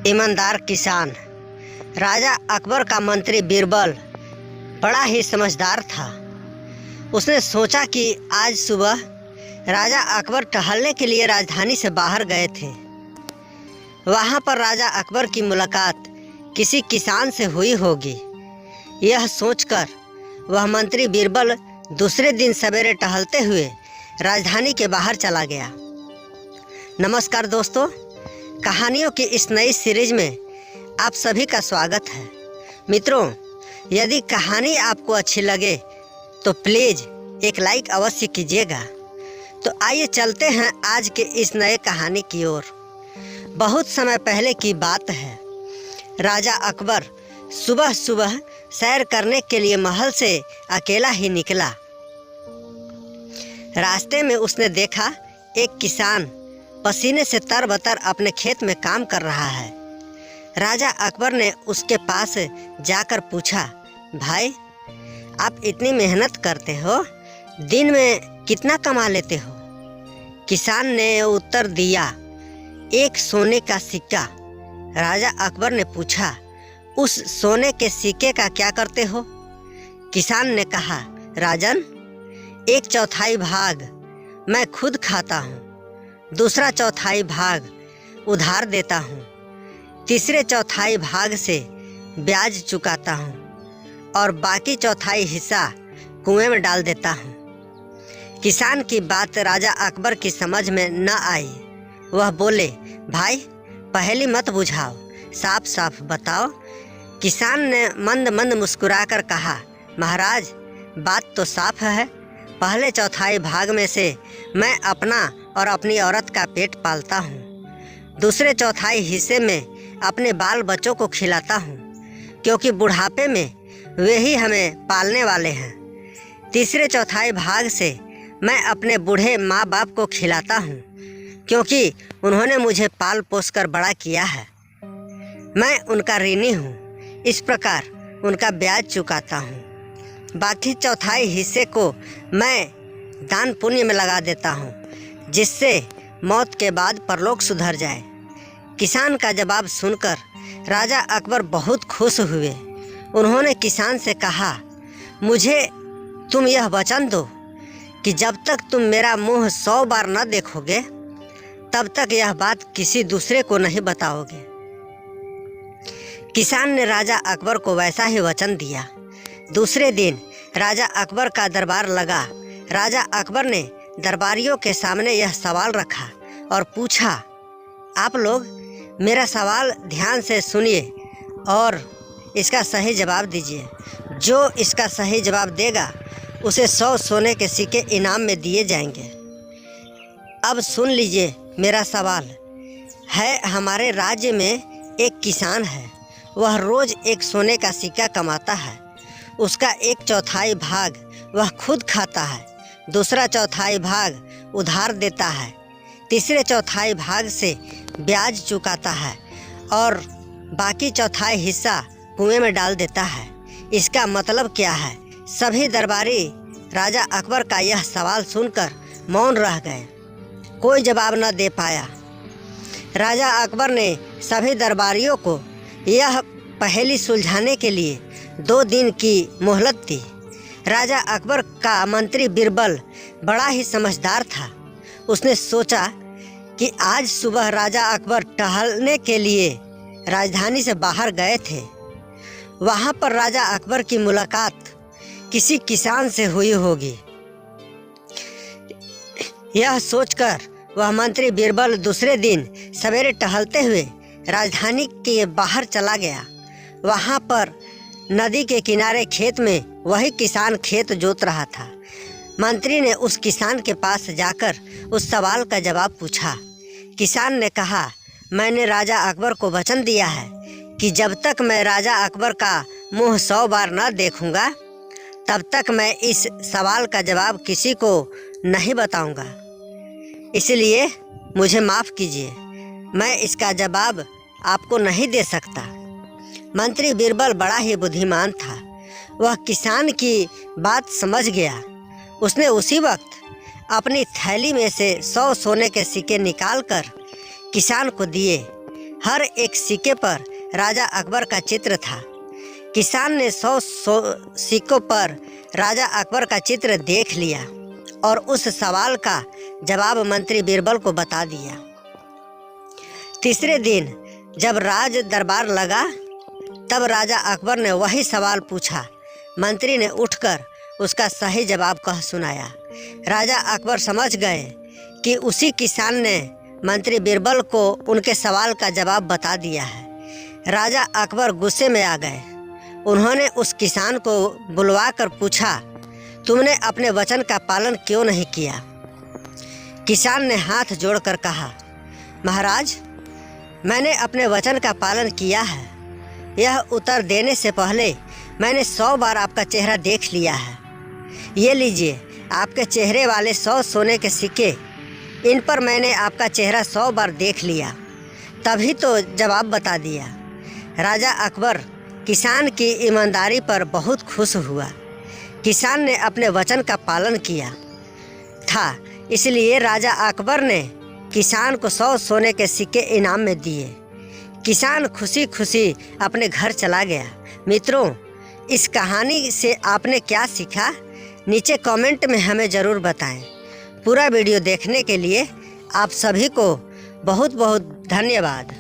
ईमानदार किसान। राजा अकबर का मंत्री बीरबल बड़ा ही समझदार था। उसने सोचा कि आज सुबह राजा अकबर टहलने के लिए राजधानी से बाहर गए थे। वहाँ पर राजा अकबर की मुलाकात किसी किसान से हुई होगी। यह सोचकर वह मंत्री बीरबल दूसरे दिन सवेरे टहलते हुए राजधानी के बाहर चला गया। नमस्कार दोस्तों, कहानियों की इस नई सीरीज में आप सभी का स्वागत है। मित्रों, यदि कहानी आपको अच्छी लगे तो प्लीज़ एक लाइक अवश्य कीजिएगा। तो आइए चलते हैं आज के इस नए कहानी की ओर। बहुत समय पहले की बात है। राजा अकबर सुबह सुबह सैर करने के लिए महल से अकेला ही निकला। रास्ते में उसने देखा एक किसान पसीने से तरबतर अपने खेत में काम कर रहा है। राजा अकबर ने उसके पास जाकर पूछा, भाई आप इतनी मेहनत करते हो, दिन में कितना कमा लेते हो? किसान ने उत्तर दिया, एक सोने का सिक्का। राजा अकबर ने पूछा, उस सोने के सिक्के का क्या करते हो? किसान ने कहा, राजन, 1/4 भाग मैं खुद खाता हूँ, दूसरा 1/4 भाग उधार देता हूँ, तीसरे 1/4 भाग से ब्याज चुकाता हूँ और बाकी 1/4 हिस्सा कुएं में डाल देता हूँ। किसान की बात राजा अकबर की समझ में न आई। वह बोले, भाई पहेली मत बुझाओ, साफ साफ बताओ। किसान ने मंद मंद मुस्कुराकर कहा, महाराज बात तो साफ है। पहले 1/4 भाग में से मैं अपना और अपनी औरत का पेट पालता हूँ। दूसरे 1/4 हिस्से में अपने बाल बच्चों को खिलाता हूँ, क्योंकि बुढ़ापे में वे ही हमें पालने वाले हैं। तीसरे 1/4 भाग से मैं अपने बूढ़े माँ बाप को खिलाता हूँ, क्योंकि उन्होंने मुझे पाल पोस कर बड़ा किया है। मैं उनका ऋणी हूँ, इस प्रकार उनका ब्याज चुकाता हूँ। बाकी 1/4 हिस्से को मैं दान पुण्य में लगा देता हूँ, जिससे मौत के बाद परलोक सुधर जाए। किसान का जवाब सुनकर राजा अकबर बहुत खुश हुए। उन्होंने किसान से कहा, मुझे तुम यह वचन दो कि जब तक तुम मेरा मुंह 100 बार न देखोगे, तब तक यह बात किसी दूसरे को नहीं बताओगे। किसान ने राजा अकबर को वैसा ही वचन दिया। दूसरे दिन राजा अकबर का दरबार लगा। राजा अकबर ने दरबारियों के सामने यह सवाल रखा और पूछा, आप लोग मेरा सवाल ध्यान से सुनिए और इसका सही जवाब दीजिए। जो इसका सही जवाब देगा उसे 100 सोने के सिक्के इनाम में दिए जाएंगे। अब सुन लीजिए मेरा सवाल है। हमारे राज्य में एक किसान है। वह रोज़ एक सोने का सिक्का कमाता है। उसका 1/4 भाग वह खुद खाता है, दूसरा 1/4 भाग उधार देता है, तीसरे 1/4 भाग से ब्याज चुकाता है और बाकी 1/4 हिस्सा कुएं में डाल देता है। इसका मतलब क्या है? सभी दरबारी राजा अकबर का यह सवाल सुनकर मौन रह गए। कोई जवाब न दे पाया। राजा अकबर ने सभी दरबारियों को यह पहेली सुलझाने के लिए 2 दिन की मोहलत दी। राजा अकबर का मंत्री बीरबल बड़ा ही समझदार था। उसने सोचा कि आज सुबह राजा अकबर टहलने के लिए राजधानी से बाहर गए थे। वहाँ पर राजा अकबर की मुलाकात किसी किसान से हुई होगी। यह सोचकर वह मंत्री बीरबल दूसरे दिन सवेरे टहलते हुए राजधानी के बाहर चला गया। वहाँ पर नदी के किनारे खेत में वही किसान खेत जोत रहा था। मंत्री ने उस किसान के पास जाकर उस सवाल का जवाब पूछा। किसान ने कहा, मैंने राजा अकबर को वचन दिया है कि जब तक मैं राजा अकबर का मुंह 100 बार न देखूंगा, तब तक मैं इस सवाल का जवाब किसी को नहीं बताऊंगा। इसलिए मुझे माफ़ कीजिए, मैं इसका जवाब आपको नहीं दे सकता। मंत्री बीरबल बड़ा ही बुद्धिमान था। वह किसान की बात समझ गया। उसने उसी वक्त अपनी थैली में से 100 सोने के सिक्के निकालकर किसान को दिए। हर एक सिक्के पर राजा अकबर का चित्र था। किसान ने 100 सिक्कों पर राजा अकबर का चित्र देख लिया और उस सवाल का जवाब मंत्री बीरबल को बता दिया। तीसरे दिन जब राज दरबार लगा तब राजा अकबर ने वही सवाल पूछा। मंत्री ने उठकर उसका सही जवाब कह सुनाया। राजा अकबर समझ गए कि उसी किसान ने मंत्री बीरबल को उनके सवाल का जवाब बता दिया है। राजा अकबर गुस्से में आ गए। उन्होंने उस किसान को बुलवा कर पूछा, तुमने अपने वचन का पालन क्यों नहीं किया? किसान ने हाथ जोड़कर कहा, महाराज, मैंने अपने वचन का पालन किया है। यह उत्तर देने से पहले मैंने 100 बार आपका चेहरा देख लिया है। ये लीजिए आपके चेहरे वाले 100 सोने के सिक्के। इन पर मैंने आपका चेहरा 100 बार देख लिया, तभी तो जवाब बता दिया। राजा अकबर किसान की ईमानदारी पर बहुत खुश हुआ। किसान ने अपने वचन का पालन किया था, इसलिए राजा अकबर ने किसान को 100 सोने के सिक्के इनाम में दिए। किसान खुशी खुशी अपने घर चला गया। मित्रों, इस कहानी से आपने क्या सीखा? नीचे कमेंट में हमें ज़रूर बताएं। पूरा वीडियो देखने के लिए आप सभी को बहुत बहुत धन्यवाद।